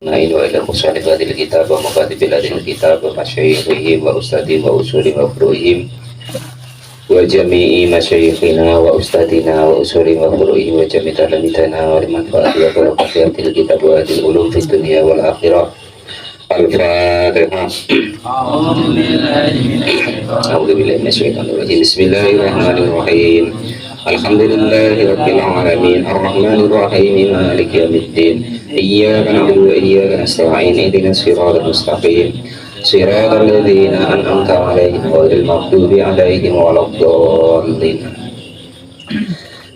Nain wa ila musannif hadil kitab wa makatib hadil kitab wa masyayikhihim wa ustadihim wa usulim wa furu'ihim wa jami'i masyayikhina wa ustadina wa usulim wa furu'ihim wa jami'i talamitana wa limanfaati wa barakati hadil kitab wa hadil ulum fi dunia wal akhirah. Al-Fatihah. A'udzubillahi minasyaitonir rajim. Bismillahirrahmanirrahim. Alhamdulillahirabbil alamin arrahmanir rahim maliki yaumiddin. Iyyaka na'budu wa iyyaka nasta'in ihdinas siratal mustaqim siratal ladzina an'amta 'alaihim ghairil maghdubi 'alaihim waladdallin.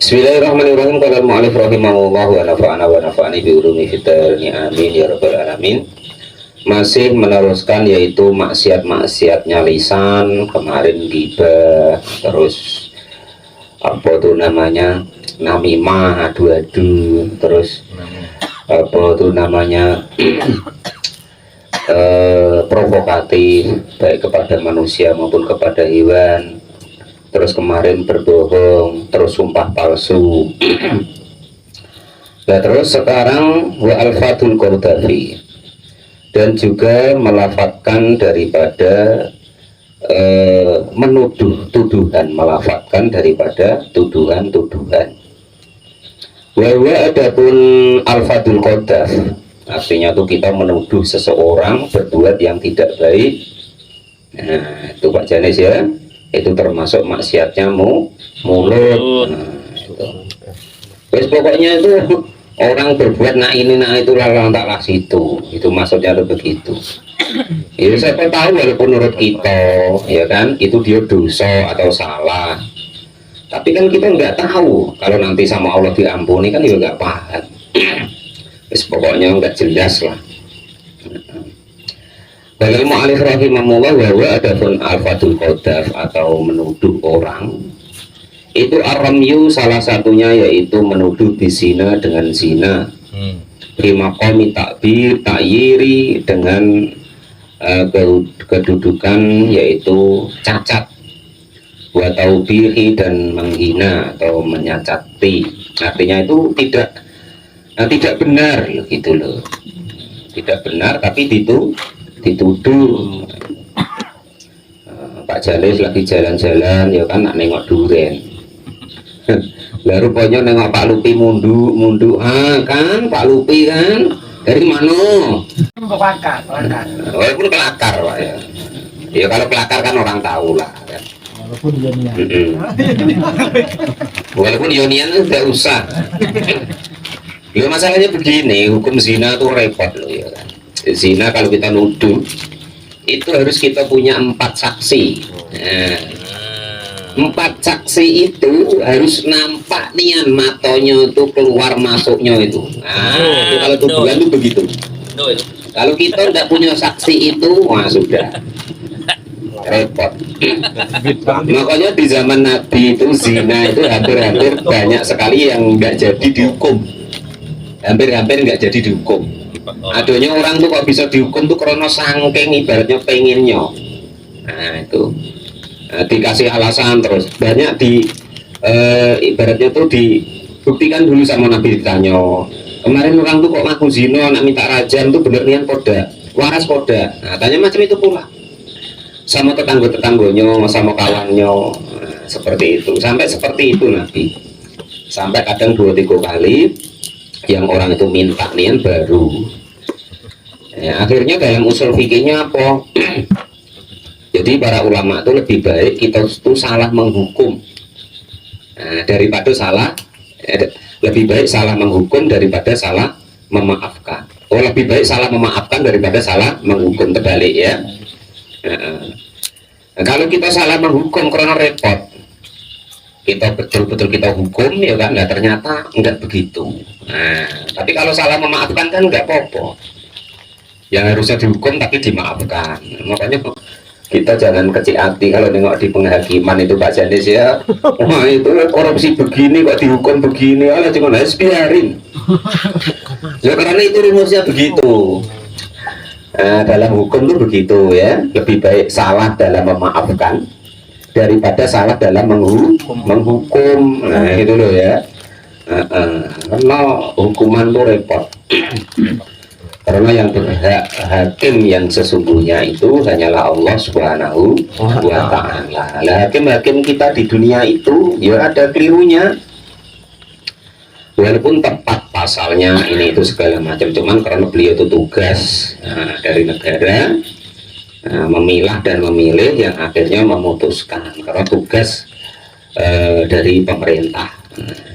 Bismillahirrahmanirrahim. Qala al-mu'allif rahimahullah wa nafa'ana wa nafa'ani bi ulumi fid dharain amin ya rabbal alamin. Masih meneruskan yaitu maksiat-maksiatnya lisan. Kemarin ghibah, terus apa tuh namanya namimah, adu-adu, terus apa tuh namanya provokatif baik kepada manusia maupun kepada hewan. Terus kemarin berbohong, terus sumpah palsu. Nah, terus sekarang wa alfatul qadhafi, dan juga melafatkan daripada menuduh tuduhan, melafatkan daripada tuduhan-tuduhan. Wa adapun alfatul qadhaf, artinya itu kita menuduh seseorang berbuat yang tidak baik. Nah, itu Pak Janis ya, itu termasuk maksiatnya mulut. Nah, itu. Wes pokoknya itu orang berbuat nak ini nak itu lalang taklah situ, itu maksudnya itu begitu. Ya siapa tahu walaupun menurut kita ya kan itu dia dosa atau salah, tapi kan kita nggak tahu kalau nanti sama Allah diampuni kan juga nggak paham. Wes pokoknya nggak jelas lah. Bagi mu'alif rahimahullah bahwa adapun alfatul qadhaf atau menuduh orang itu aramyu, salah satunya yaitu menuduh bisina dengan zina, bimakomi takbir takyiri, dengan kedudukan yaitu cacat, wa taubihi, dan menghina atau menyacati. Artinya itu tidak benar gitu loh, tidak benar tapi dituduh. Pak Jalis lagi jalan-jalan ya kan nak nengok duren. Lah rupanya nengok Pak Lupi mundu kan Pak Lupi kan dari mana? Kelakar. Walaupun kelakar Pak ya. Ya kalau kelakar kan orang tahu lah kan. Walaupun Yonian. Walaupun Yonian tidak usah. Ya masalahnya begini, hukum zina tuh repot loh ya kan. Zina kalau kita nuduh itu harus kita punya 4 saksi. Nah, 4 saksi itu harus nampak nian matonya itu keluar masuknya itu. Nah, itu kalau tuduhan itu begitu. Kalau kita tidak punya saksi itu, wah sudah repot. Makanya di zaman Nabi itu zina itu hampir-hampir banyak sekali yang nggak jadi dihukum. Hampir-hampir nggak jadi dihukum. Adanya orang tuh kok bisa dihukum tuh karena sangking ibaratnya pengennya. Nah itu dikasih alasan terus banyak ibaratnya tuh dibuktikan dulu sama Nabi. Ditanya kemarin orang tuh kok ngaku zina nak minta rajam tuh bener nian poda waras poda. Nah tanya macam itu pula sama tetangga-tetangganya sama kawannya. Nah, seperti itu, sampai seperti itu Nabi, sampai kadang 2-3 kali yang orang itu minta nian baru ya, akhirnya dalam usul fikihnya apa? Jadi para ulama itu lebih baik kita itu salah menghukum daripada salah lebih baik salah menghukum daripada salah memaafkan. Lebih baik salah memaafkan daripada salah menghukum, terbalik ya. Kalau kita salah menghukum karena repot, kita betul-betul kita hukum ya kan, nah ternyata enggak begitu. Nah, tapi kalau salah memaafkan kan enggak apa-apa, yang harusnya dihukum tapi dimaafkan. Makanya kita jangan kecil hati kalau nengok di penghakiman itu Pak Janis ya. Wah itu korupsi begini kok dihukum begini, alah cuma harus biarin ya karena itu rumusnya begitu. Nah, dalam hukum itu begitu ya, lebih baik salah dalam memaafkan daripada salah dalam menghukum. Nah itu loh ya. Karena hukuman itu repot. Karena yang berhak hakim yang sesungguhnya itu hanyalah Allah Subhanahu wa Ta'ala. Lah hakim-hakim kita di dunia itu ya ada kelirunya, walaupun tepat pasalnya ini itu segala macam, cuman karena beliau itu tugas dari negara, memilah dan memilih yang akhirnya memutuskan karena tugas dari pemerintah,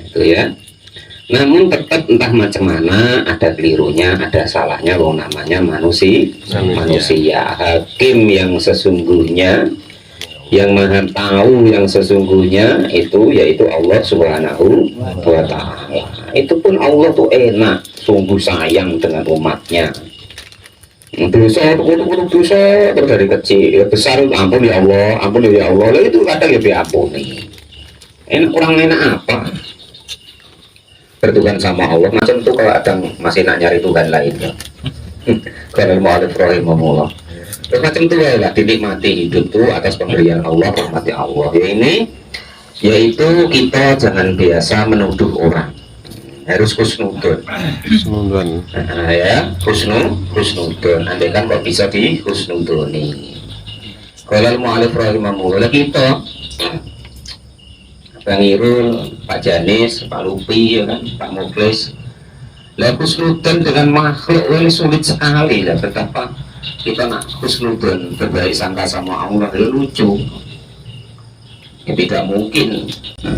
itu ya. Namun tetap entah macam mana ada kelirunya, ada salahnya, wong namanya manusia. Hakim yang sesungguhnya, yang maha tahu yang sesungguhnya itu yaitu Allah Subhanahu wa Ta'ala. Itu pun Allah tuh enak, sungguh sayang dengan umatnya. Dosa dosa terus dari kecil, besar ampun ya Allah, ampun ya Allah. Lah itu kadang ya diampuni. Enak kurang enak apa? Bertuhan sama Allah macam tuh kalau ada masih nak nyari Tuhan lainnya. Kalau mau ada rahimahullah. Macam itu ya lah, dinikmati hidup tuh atas pemberian Allah, rahmati Allah. Ya ini yaitu kita jangan biasa menuduh orang, harus husnudon. Ya husnudon. Andai kan kok bisa di husnudoni. Kalau mau alif rahimahullah kita Bang Irul, Pak Janis, Pak Lupi, ya kan, Pak Muklis. Lah husnudon dengan makhluk ini sulit sekali lah. Betapa kita nak husnudon berbaik sangka sama Allah, ya lucu. Ya, tidak mungkin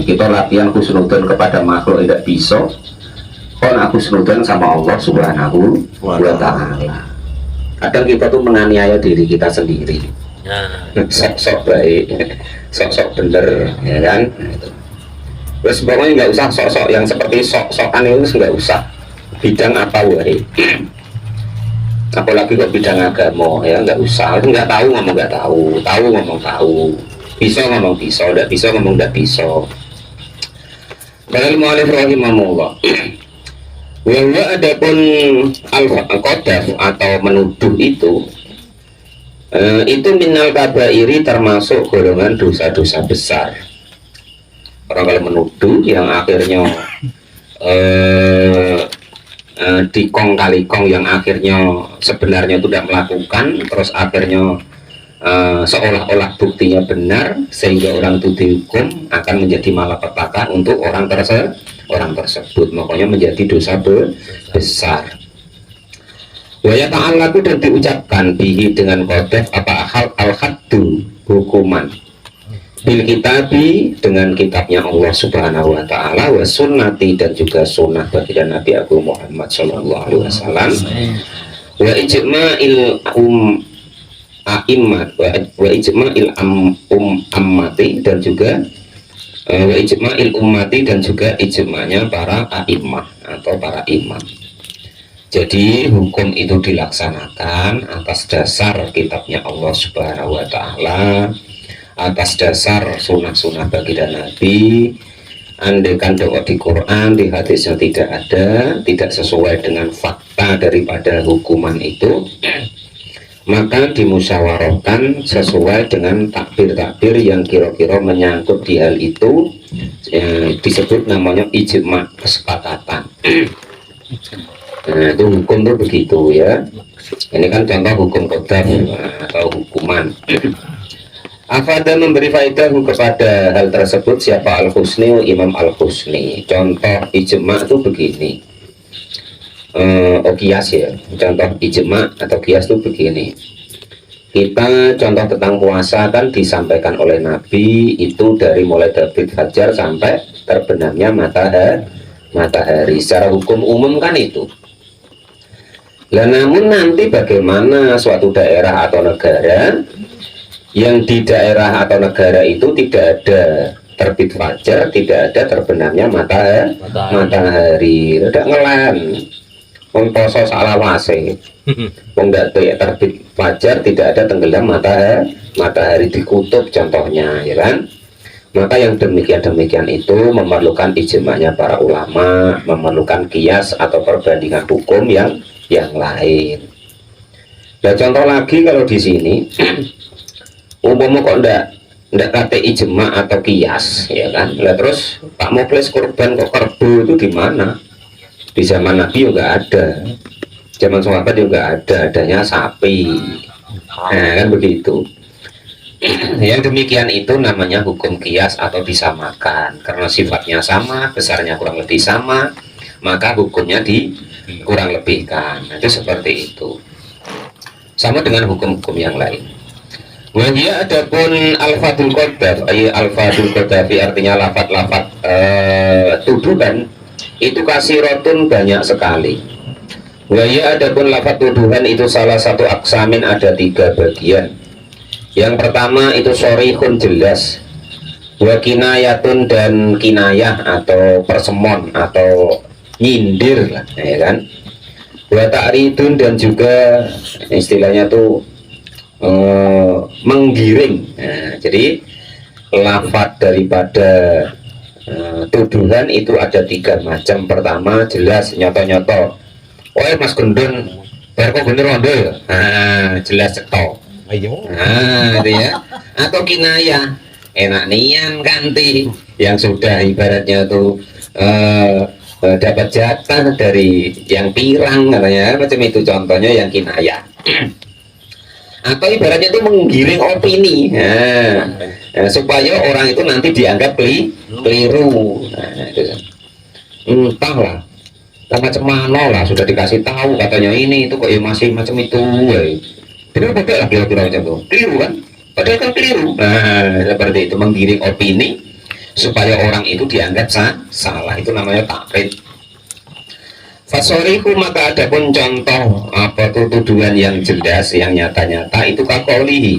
kita latihan husnudon kepada makhluk tidak bisa. Kok nak husnudon sama Allah Subhanahu wa Ta'ala. Kadang kita tuh menganiaya diri kita sendiri. Sok-sok baik, sok-sok bener, ya kan. Terus pokoknya nggak usah sok-sok yang seperti sok-sokan itu nggak usah. Bidang apa wahai? Apalagi kok bidang agama ya nggak usah. Nggak tahu ngomong nggak tahu, tahu ngomong tahu, bisa ngomong bisa, nggak bisa ngomong nggak bisa. Kalau mu'alif rahimahullah. Bahwa adapun al-qadhaf atau menuduh itu minal kabairi, termasuk golongan dosa-dosa besar. Orang kalau menuduh yang akhirnya dikong kali kong, yang akhirnya sebenarnya tidak melakukan, terus akhirnya seolah-olah buktinya benar sehingga orang itu dihukum, akan menjadi malapetaka untuk orang tersebut, makanya menjadi dosa besar. Waya ta'alaku, dan diucapkan bihi dengan qadhaf apa hal al-haddu, hukuman, bil kitabi, dengan kitabnya Allah Subhanahu wa Ta'ala, wa sunnati, dan juga sunnah baginda Nabi Agung Muhammad sallallahu alaihi wasallam, wa ijma'il a'immat, wa ijma'il ammati, dan juga wa ijma'il ummati, dan juga ijma'nya para a'immah atau para imam. Jadi hukum itu dilaksanakan atas dasar kitabnya Allah Subhanahu wa Ta'ala, atas dasar sunnah-sunnah baginda Nabi. Andaikan doa di Quran, di hadisnya tidak ada, tidak sesuai dengan fakta daripada hukuman itu, maka dimusyawarahkan sesuai dengan takbir-takbir yang kira-kira menyangkut di hal itu, disebut namanya ijma, kesepakatan. Nah, itu hukum tuh begitu ya. Ini kan contoh hukum qadhaf atau hukuman. Afada, memberi faedah kepada hal tersebut siapa Al-Husni, Imam Al-Husni. Contoh ijma itu begini. Kias ya. Contoh ijma atau kias itu begini. Kita contoh tentang puasa kan disampaikan oleh Nabi itu dari mulai terbit fajar sampai terbenamnya matahari. Secara hukum umum kan itu. Lah namun nanti bagaimana suatu daerah atau negara yang di daerah atau negara itu tidak ada terbit fajar, tidak ada terbenamnya matahari. Tidak ngelan, poso salah wase, nggak terbit fajar, tidak ada tenggelam matahari di kutub contohnya, ya kan? Maka yang demikian itu memerlukan ijma'nya para ulama, memerlukan kias atau perbandingan hukum yang lain. Nah contoh lagi kalau di sini umpama kok ndak kate ijma atau kias, ya kan? Lah terus Pak Muklis korban kok kerbu itu di mana? Di zaman Nabi juga ada. Zaman sahabat juga adanya sapi. Nah, kan begitu. Yang demikian itu namanya hukum kias atau disamakan, karena sifatnya sama, besarnya kurang lebih sama, maka hukumnya kurang lebihkan. Itu seperti itu. Sama dengan hukum-hukum yang lain. Wahia adapun al-fadul qadaf, al-fadul qadafi artinya lafat-lafat tuduhan itu kasirotun banyak sekali. Wahia adapun lafat tuduhan itu salah satu aksamin, ada 3 bagian. Yang pertama itu sorihun jelas, wa kinayatun dan kinayah atau persemon atau nyindir lah, ya kan. Wa ta'ridun dan juga istilahnya tuh menggiring. Nah, jadi lafaz daripada tuduhan itu ada 3 macam. Pertama jelas, nyoto-nyoto. Oh Mas Gendon, biar kok bener rondo ya. Nah, jelas cetok. Nah, itu ya. Atau kinayah, enak nian ganti, yang sudah ibaratnya tuh dapat jatah dari yang pirang katanya, macam itu contohnya yang kinayah. Atau ibaratnya itu menggiring opini, supaya orang itu nanti dianggap keliru. Nah, itu entahlah, macam mana lah, sudah dikasih tahu katanya ini itu kok ya masih macam itu. Benar betul lah kira-kira macam itu, keliru kan? Padahal kan keliru. Nah, seperti itu, menggiring opini supaya orang itu dianggap salah. Itu namanya takrid. Fasorihu, maka ada pun contoh apa tuh tuduhan yang jelas, yang nyata-nyata itu kakolihi,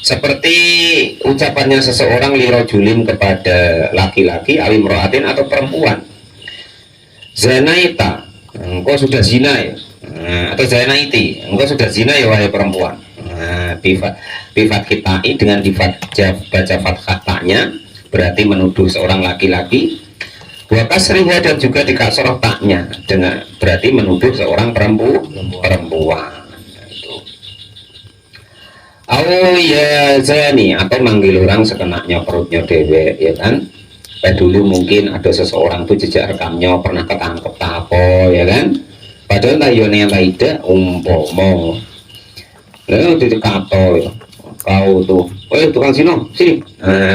seperti ucapannya seseorang lirojulin kepada laki-laki, alimroatin atau perempuan. Zanaita, engkau sudah zina ya. Atau zanaiti, engkau sudah zina ya wahai perempuan. Bifat kita dengan baca fathah taknya berarti menuduh seorang laki-laki. Wa kasriha dan juga dikasroh taknya dengan berarti menuduh seorang perempuan. Itu. Ya zani, atau manggil orang sekenaknya perutnya dewe, ya kan? Dulu mungkin ada seseorang tuh jejak rekamnya pernah ketangkep apa, ya kan? Padahal tayone yang tidak umpomo. Lalu itu kato ya. Kau tuh, tukang sino sini.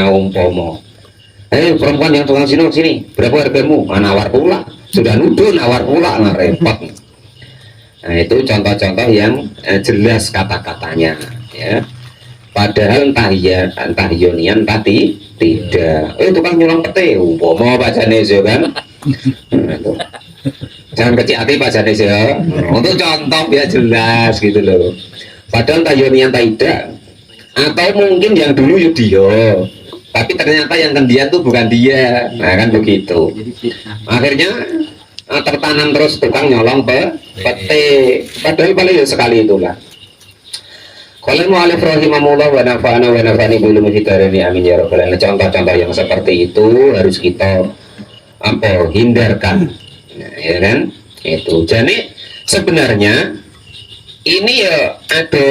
Umpomo. Perempuan yang tukang sino sini. Berapa hargamu? Nawar pula. Sudah nuduh nawar pula, nah repot. Nah itu contoh-contoh yang jelas kata-katanya, ya. Padahal entah yonian tadi tidak. Tukang nyolong pete. Umpomo bacane ya kan. Nah, itu. Jangan kecil hati Pak Janis ya. Untuk contoh biar jelas gitu loh. Padahal tayonian tidak. Atau mungkin yang dulu yuk dia, tapi ternyata yang kendian tuh bukan dia. Nah kan begitu. Akhirnya tertanam terus tukang nyolong pete. Padahal paling ya sekali itulah. Kalau mu'alif rahimahullah wa nafa'ana wa nafa'ani belum hidarani amin ya rabbal alamin. Contoh-contoh yang seperti itu harus kita hindarkan. Nah, ya kan itu. Jadi sebenarnya ini ya ada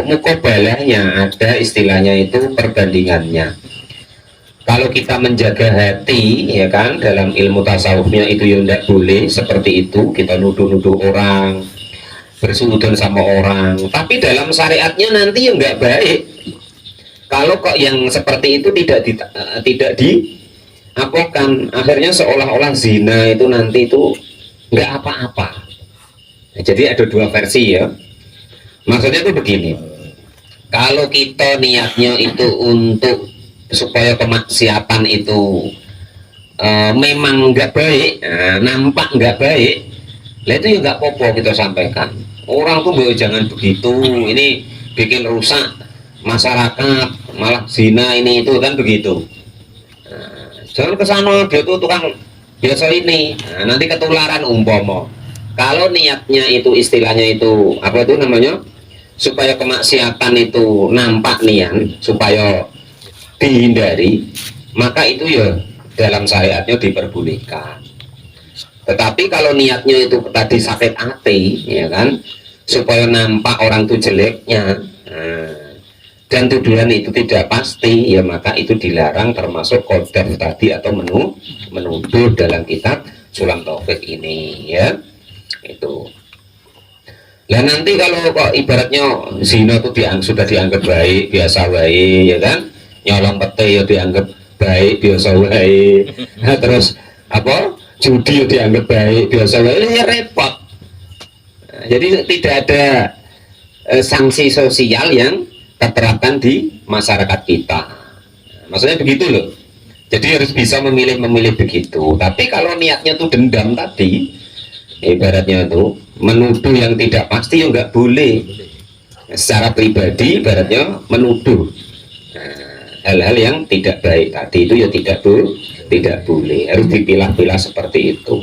mukobalahnya, ada istilahnya itu perbandingannya. Kalau kita menjaga hati, ya kan, dalam ilmu tasawufnya itu ya tidak boleh seperti itu, kita nuduh-nuduh orang, bersuudon sama orang. Tapi dalam syariatnya nanti ya nggak baik. Kalau kok yang seperti itu tidak diapakan, akhirnya seolah-olah zina itu nanti itu nggak apa-apa. Nah, jadi ada 2 versi ya. Maksudnya itu begini, kalau kita niatnya itu untuk supaya kemaksiatan itu memang nggak baik, nampak nggak baik, lah itu ya nggak apa-apa kita sampaikan. Orang tuh jangan begitu, ini bikin rusak masyarakat, malah zina ini itu kan begitu. Jangan kesana, dia tuh tukang biasa ini, nanti ketularan umpama. Kalau niatnya itu istilahnya itu apa itu namanya, supaya kemaksiatan itu nampak nian, supaya dihindari, maka itu ya dalam syariatnya diperbolehkan. Tetapi kalau niatnya itu tadi sakit hati, ya kan, supaya nampak orang itu jeleknya, dan tuduhan itu tidak pasti, ya maka itu dilarang, termasuk qadzaf tadi atau menuduh dalam kitab Sulam Taufik ini, ya itu. Lah nanti kalau kok ibaratnya zina itu sudah dianggap baik, biasa baik, ya kan? Nyolong pete ya dianggap baik, biasa baik. Nah, terus apa? Judi ya dianggap baik, biasa baik, ya repot. Nah, jadi tidak ada sanksi sosial yang terterapkan di masyarakat kita. Nah, maksudnya begitu loh. Jadi harus bisa memilih begitu. Tapi kalau niatnya tuh dendam tadi, ibaratnya tuh menuduh yang tidak pasti ya nggak boleh. Secara pribadi ibaratnya menuduh hal-hal yang tidak baik tadi itu ya tidak boleh, harus dipilah-pilah seperti itu.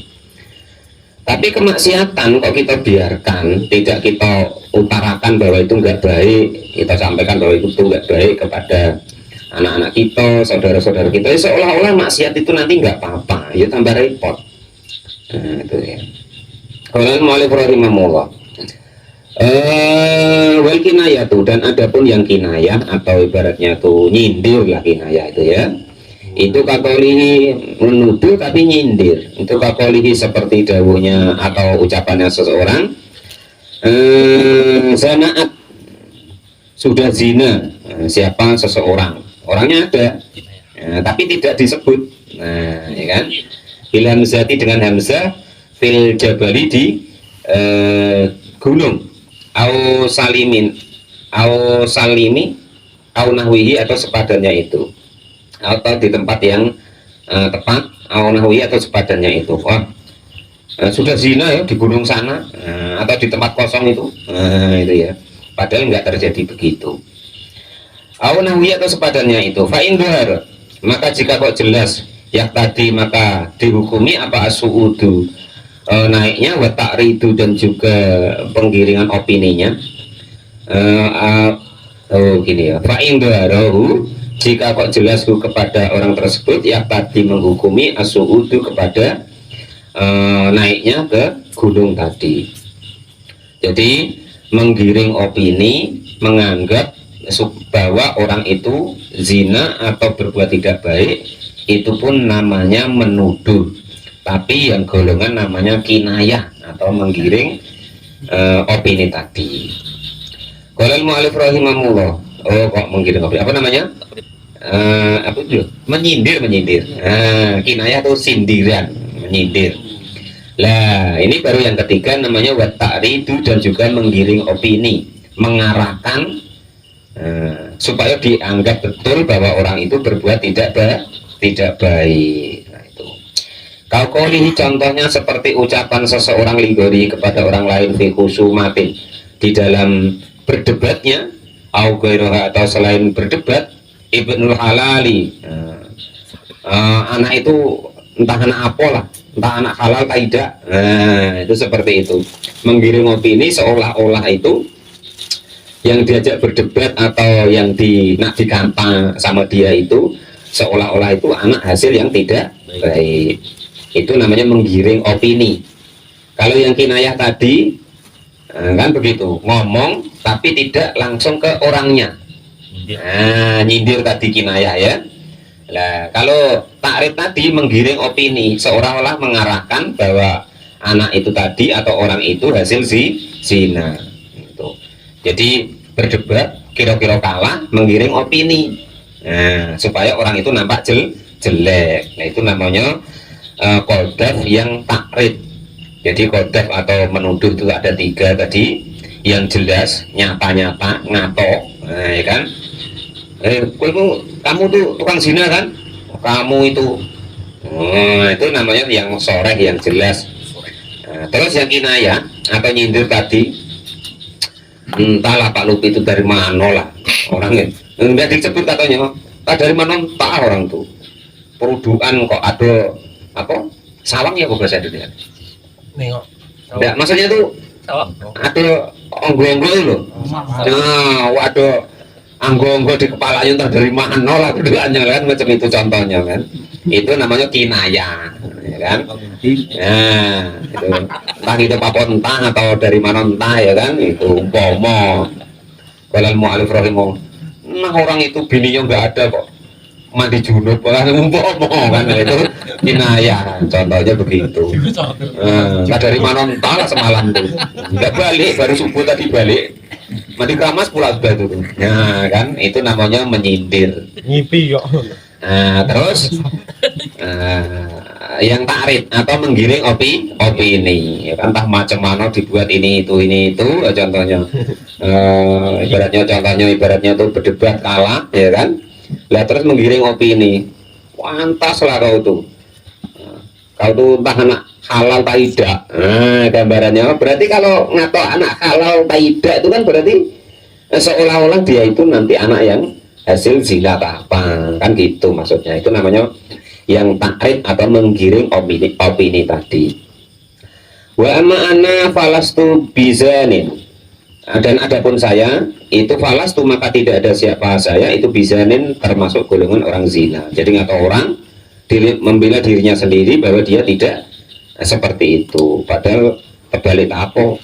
Tapi kemaksiatan kok kita biarkan, tidak kita utarakan bahwa itu nggak baik, kita sampaikan bahwa itu nggak baik kepada anak-anak kita, saudara-saudara kita, ya seolah-olah maksiat itu nanti nggak apa-apa, ya tambah repot. Nah, itu ya. Kalau mulai rahimahullah. Wal kinayah tuh, dan adapun yang kinayah atau ibaratnya tuh nyindir lah kinayah itu ya. Itu kakolihi menuduh tapi nyindir. Itu kakolihi seperti dawuhnya atau ucapannya seseorang. Zanaat sudah zina, siapa seseorang, orangnya ada, tapi tidak disebut. Nah, ya kan? Bil hamzati dengan hamzah fil jabali di gunung, au salimin, au salimi, au nahwihi atau sepadannya itu, atau di tempat yang tepat, au nahwihi atau sepadannya itu. Wah, sudah zina ya di gunung sana, atau di tempat kosong itu, itu ya. Padahal nggak terjadi begitu. Au nahwihi atau sepadannya itu. Fa in dhahar, maka jika kok jelas yak tadi maka dihukumi apa asuudu, naiknya wa ta'ridu dan juga penggiringan opininya. Gini ya, fa in dhaharahu, jika kok jelas kepada orang tersebut yak tadi menghukumi asuudu kepada naiknya ke gunung tadi. Jadi menggiring opini, menganggap bahwa orang itu zina atau berbuat tidak baik, itu pun namanya menuduh, tapi yang golongan namanya kinayah atau menggiring opini tadi. Qolal mu'alif rahimahullah. Oh, kok menggiring opini, apa namanya? Apa itu? Menyindir. Kinayah itu sindiran, menyindir. Lah, ini baru yang ketiga namanya wa ta'ridu, dan juga menggiring opini, mengarahkan supaya dianggap betul bahwa orang itu berbuat tidak baik. Nah, itu. Kaukolihi contohnya seperti ucapan seseorang ligori kepada orang lain fi khusumatin, di dalam berdebatnya, au ghairuha atau selain berdebat, ibnul halali, anak itu entah anak apa lah, entah anak halal atau tidak. Nah, itu seperti itu, menggiring opini seolah-olah itu yang diajak berdebat atau yang nak dikanta sama dia itu seolah-olah itu anak hasil yang tidak baik. Itu namanya menggiring opini. Kalau yang kinayah tadi kan begitu, ngomong tapi tidak langsung ke orangnya. Nah, nyindir tadi kinayah ya. Nah, kalau takrif tadi menggiring opini, seolah-olah mengarahkan bahwa anak itu tadi atau orang itu hasil zina. Gitu. Jadi berdebat, kira-kira kalah, menggiring opini, nah, supaya orang itu nampak jelek. Nah, itu namanya qadhaf yang takrif. Jadi qadhaf atau menuduh itu ada tiga tadi, yang jelas, nyata-nyata, ngato, nah, ya kan? Kamu tuh tukang zina kan? Kamu itu, itu namanya yang soreh, yang jelas. Nah, terus yang kinayah atau nyindir tadi, entahlah Pak Lupi itu dari mana lah orangnya, enggak disebut katanya, dari mana entah orang tuh. Peruduan kok ada apa? Sawang ya, bahasa Indonesia. Enggak, maksudnya tuh ada onggo-onggo itu loh. Nah, ada anggo-anggo di kepalanya entah dari mana lah keduanya kan, macam itu contohnya kan. Itu namanya kinayah, ya kan? Nah, itu entah itu apa entah atau dari mana entah, ya kan? Itu umpama kalau mu'alif rahimah, nah orang itu bininya nggak ada kok, mandi junub kan kan itu kinayah contohnya begitu. Dari mana entah semalam tuh nggak balik, baru subuh tadi balik mandi keramas pulang sudah tuh. Nah kan itu namanya menyindir. Ngipi kok. Nah terus yang takrif atau menggiring opini ya kan, entah macam mana dibuat ini itu contohnya ibaratnya tuh berdebat kalah ya kan, lah terus menggiring opini, pantas lah kau tuh entah anak halal tak tidak. Nah gambarannya berarti kalau ngatok anak halal tak tidak itu kan berarti seolah-olah dia itu nanti anak yang hasil zina apa kan gitu maksudnya. Itu namanya yang takrif atau menggiring opini tadi. Wa amma ana falastu bizanin, dan adapun saya itu falastu maka tidak ada siapa saya itu bizanin termasuk golongan orang zina. Jadi atau orang membela dirinya sendiri bahwa dia tidak seperti itu, padahal terbalik apa.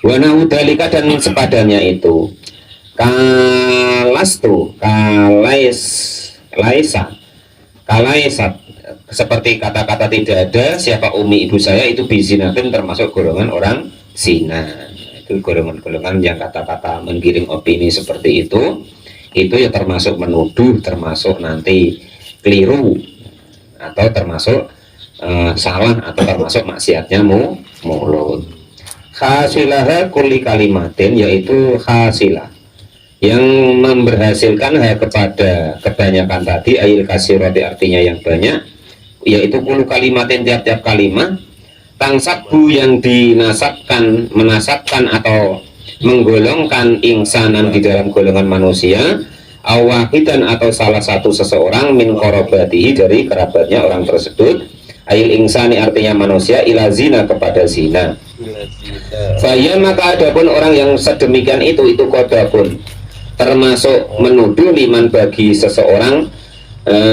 Wa naudalika dan sepadannya itu kalaisat seperti kata-kata tidak ada siapa umi ibu saya itu bizinatin termasuk golongan orang zina. Itu golongan-golongan yang kata-kata menggiring opini seperti itu ya termasuk menuduh, termasuk nanti keliru atau termasuk salah atau termasuk maksiatnya mulut. Hasilah kulli kalimatin yaitu hasilah yang memberhasilkan kepada kebanyakan tadi, ayil kasirati artinya yang banyak, yaitu puluh kalimatin tiap-tiap kalimat, tangsabu yang menasabkan atau menggolongkan insanan di dalam golongan manusia, awahidan atau salah satu seseorang min korobatihi dari kerabatnya orang tersebut, ayil insani artinya manusia, ila zina kepada zina. Faya maka adapun orang yang sedemikian itu kodabun termasuk menuduh liman bagi seseorang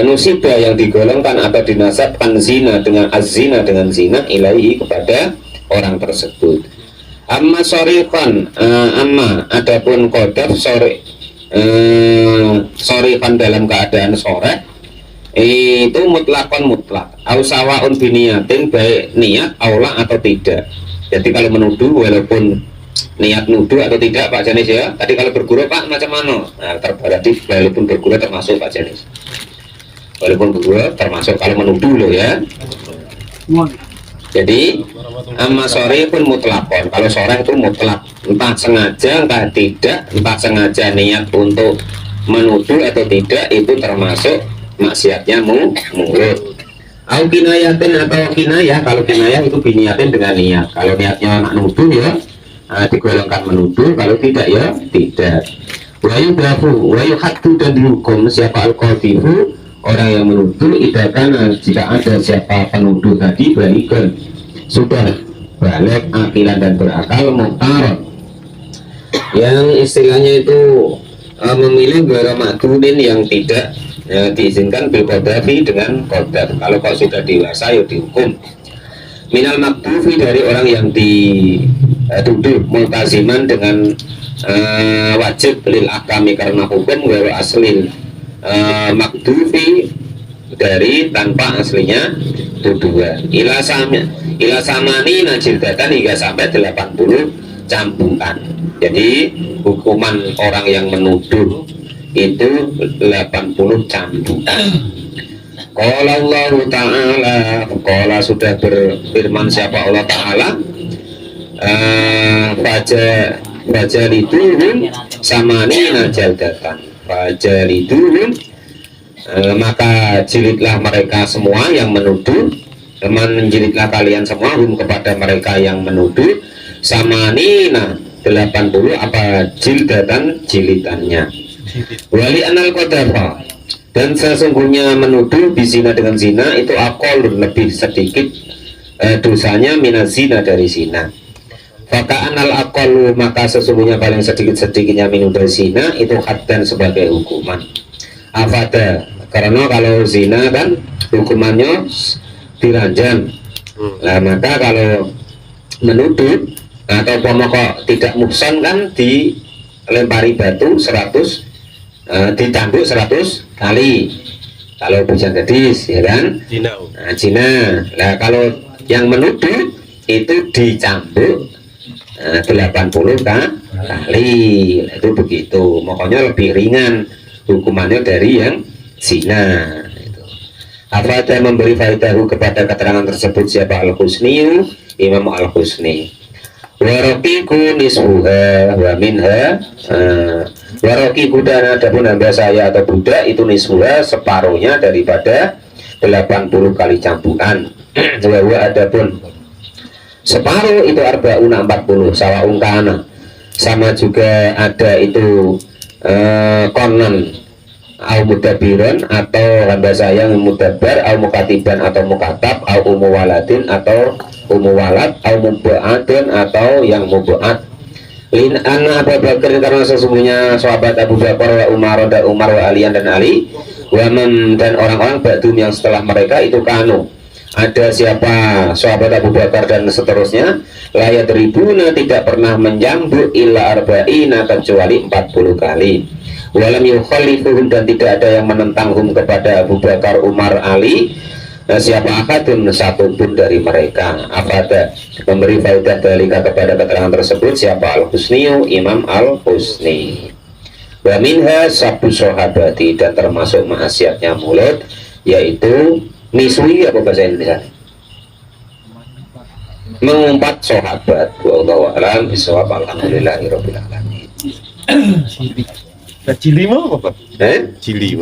nusibah yang digolongkan atau dinasabkan zina dengan azina dengan zina ilahi kepada orang tersebut. Amma sorifan amma adapun kodaf sorifan dalam keadaan sore itu mutlak ausawaun biniatin baik niat aula atau tidak. Jadi kalau menuduh walaupun niat nuduh atau tidak Pak Janis ya. Tadi kalau berguru Pak macam mana? Nah, berarti walaupun berguru termasuk Pak Janis. Walaupun berguru termasuk kalau menuduh loh ya. Jadi amma sore pun mutlakon. Kalau sore itu mutlak, entah sengaja entah tidak, entah sengaja niat untuk menuduh atau tidak, itu termasuk maksiatnya mulut. Au kinayatin atau kinayah, kalau kinayah itu biniatin dengan niat. Kalau niatnya nak nuduh ya digolongkan menuduh, kalau tidak ya tidak. Wayu dafu, wayu hadu dan dihukum siapa al-qadhifu orang yang menuduh idakan jika ada siapa penuduh tadi balikan sudah balik akilan dan berakal mutar yang istilahnya itu memilih gara makdunin yang tidak diizinkan bil qadhafi dengan qadhaf. Kalau kau sudah dewasa ya dihukum. Minal makdufi dari orang yang dituduh multaziman dengan wajib lil akami karena hukum wa aslil makdufi dari tanpa aslinya tuduhan ila samani najildatan hingga sampai 80 cambukan. Jadi hukuman orang yang menuduh itu 80 cambukan. Qala Allah Ta'ala, qala sudah berfirman siapa Allah Ta'ala, fajaliduhum samanina jaldatan, fajaliduhum maka jilidlah mereka semua yang menuduh, menjilidlah kalian semua kepada mereka yang menuduh samanina 80 apa jildatan jilidannya. Wali anal qadhafa dan sesungguhnya menuduh bizina dengan zina itu akol lebih sedikit dosanya minaz zina dari zina. Faka anal akol maka sesungguhnya paling sedikit-sedikitnya menuduh zina itu haddan sebagai hukuman. Afada karena kalau zina kan hukumannya diranjam. Nah maka kalau menuduh atau pokok tidak muhsan kan dilempari batu 100 ditambuk 100 kali. kalau bujang gadis ya kan. Nah, Cina. Nah, kalau yang menuduh itu dicambuk 80 kali. Nah, itu begitu. Makanya lebih ringan hukumannya dari yang zina. Afada memberi faidahu kepada keterangan tersebut siapa Al-Husni, Imam Al-Husni. Warokiku nisbuha wa minha warokiku dan adapun hamba saya atau budak itu nisbuha separuhnya daripada 80 kali campuran. Wa adapun separuh itu arba'una 40 sawa ungkana, sama juga ada itu konon au mudabiron atau hamba saya yang mudabar, au mukatiban atau mukatab, au umuwaladin atau umuwalad, au mubu'atun atau yang mubu'at. Lin anna Abu Bakar karena sesungguhnya sahabat Abu Bakar wa Umar dan Umar wa Alian dan Ali wa dan orang-orang ba'dum yang setelah mereka itu kanu ada siapa sahabat Abu Bakar dan seterusnya layat ribuna tidak pernah menjambuk illa arba'ina kecuali 40 kali. Walam yukhalifuhum dan tidak ada yang menentanghum kepada Abu Bakar, Umar, Ali. Nah, siapa akadun satu pun dari mereka. Afada memberi faidah dalika kepada keterangan tersebut siapa Al-Husniyu, Imam Al-Husni. Wa minha sabu sahabati dan termasuk maksiatnya mulut yaitu niswi apa bahasa Indonesia? Mengumpat sahabat. Wallahu a'lam bishawab. Alhamdulillahirabbil alamin. Cili apa? Eh? Cili.